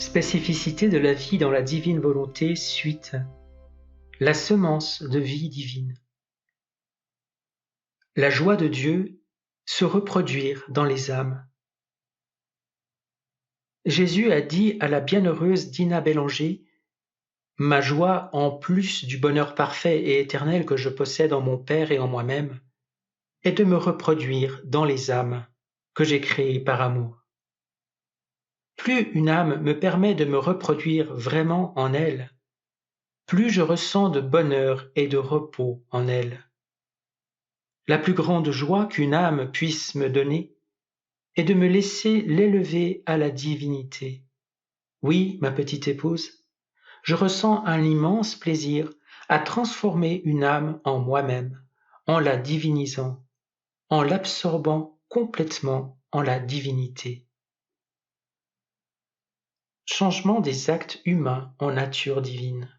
Spécificité de la vie dans la divine volonté, suite. La semence de vie divine. La joie de Dieu, se reproduire dans les âmes. Jésus a dit à la bienheureuse Dina Bélanger, « Ma joie, en plus du bonheur parfait et éternel que je possède en mon Père et en moi-même, est de me reproduire dans les âmes que j'ai créées par amour. Plus une âme me permet de me reproduire vraiment en elle, plus je ressens de bonheur et de repos en elle. La plus grande joie qu'une âme puisse me donner est de me laisser l'élever à la divinité. Oui, ma petite épouse, je ressens un immense plaisir à transformer une âme en moi-même, en la divinisant, en l'absorbant complètement en la divinité. Changement des actes humains en nature divine.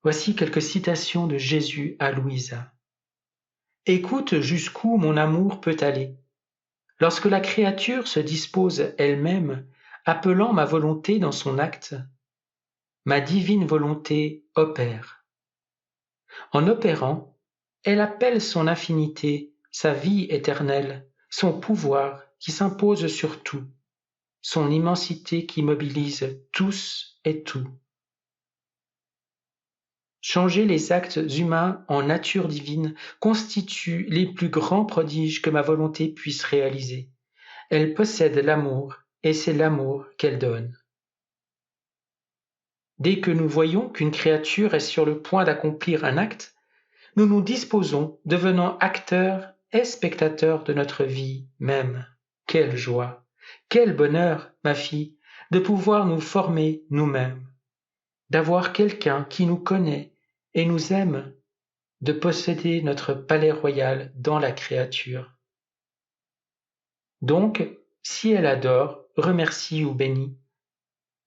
Voici quelques citations de Jésus à Louisa. « Écoute jusqu'où mon amour peut aller. Lorsque la créature se dispose elle-même, appelant ma volonté dans son acte, ma divine volonté opère. En opérant, elle appelle son infinité, sa vie éternelle, son pouvoir qui s'impose sur tout, son immensité qui mobilise tous et tout. Changer les actes humains en nature divine constitue les plus grands prodiges que ma volonté puisse réaliser. Elle possède l'amour, et c'est l'amour qu'elle donne. Dès que nous voyons qu'une créature est sur le point d'accomplir un acte, nous nous disposons, devenant acteurs et spectateurs de notre vie même. Quelle joie, quel bonheur, ma fille, de pouvoir nous former nous-mêmes, d'avoir quelqu'un qui nous connaît et nous aime, de posséder notre palais royal dans la créature. Donc, si elle adore, remercie ou bénit,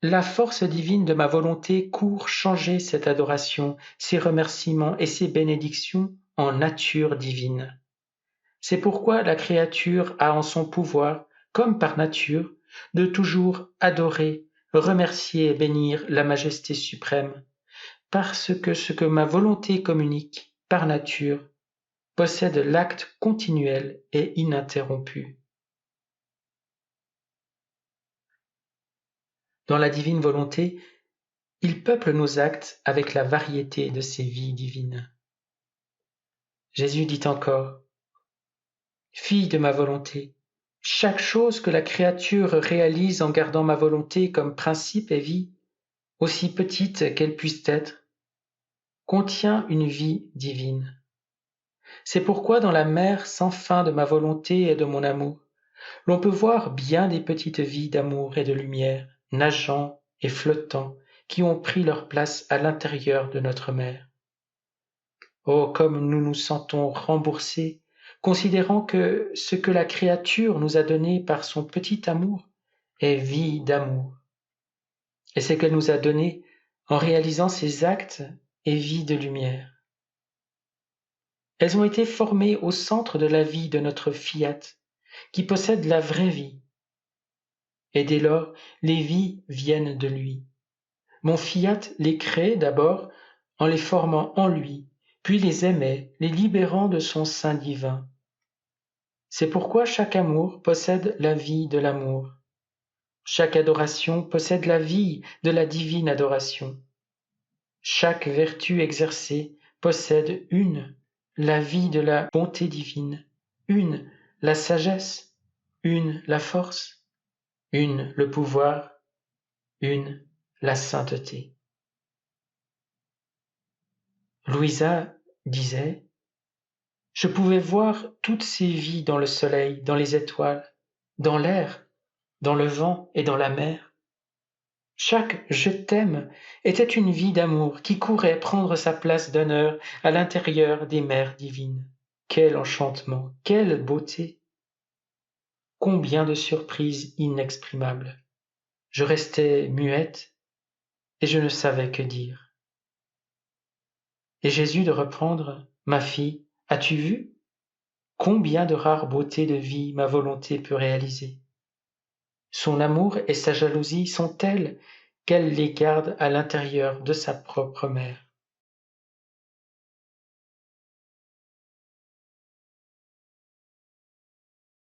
la force divine de ma volonté court changer cette adoration, ces remerciements et ces bénédictions en nature divine. C'est pourquoi la créature a en son pouvoir, comme par nature, de toujours adorer, remercier et bénir la majesté suprême, parce que ce que ma volonté communique, par nature, possède l'acte continuel et ininterrompu. Dans la divine volonté, il peuple nos actes avec la variété de ses vies divines. Jésus dit encore, « Fille de ma volonté, chaque chose que la créature réalise en gardant ma volonté comme principe et vie, aussi petite qu'elle puisse être, contient une vie divine. C'est pourquoi dans la mer sans fin de ma volonté et de mon amour, l'on peut voir bien des petites vies d'amour et de lumière, nageant et flottant, qui ont pris leur place à l'intérieur de notre mer. Oh, comme nous nous sentons remboursés, considérant que ce que la créature nous a donné par son petit amour est vie d'amour. Et ce qu'elle nous a donné en réalisant ses actes est vie de lumière. Elles ont été formées au centre de la vie de notre fiat, qui possède la vraie vie. Et dès lors, les vies viennent de lui. Mon fiat les crée d'abord en les formant en lui, puis les aimait, les libérant de son sein divin. C'est pourquoi chaque amour possède la vie de l'amour. Chaque adoration possède la vie de la divine adoration. Chaque vertu exercée possède la vie de la bonté divine, la sagesse, la force, le pouvoir, la sainteté. Louisa disait, « Je pouvais voir toutes ces vies dans le soleil, dans les étoiles, dans l'air, dans le vent et dans la mer. Chaque je t'aime était une vie d'amour qui courait prendre sa place d'honneur à l'intérieur des mers divines. Quel enchantement, quelle beauté! Combien de surprises inexprimables! Je restais muette et je ne savais que dire. Et Jésus de reprendre, « Ma fille, as-tu vu? Combien de rares beautés de vie ma volonté peut réaliser? Son amour et sa jalousie sont tels qu'elle les garde à l'intérieur de sa propre mère.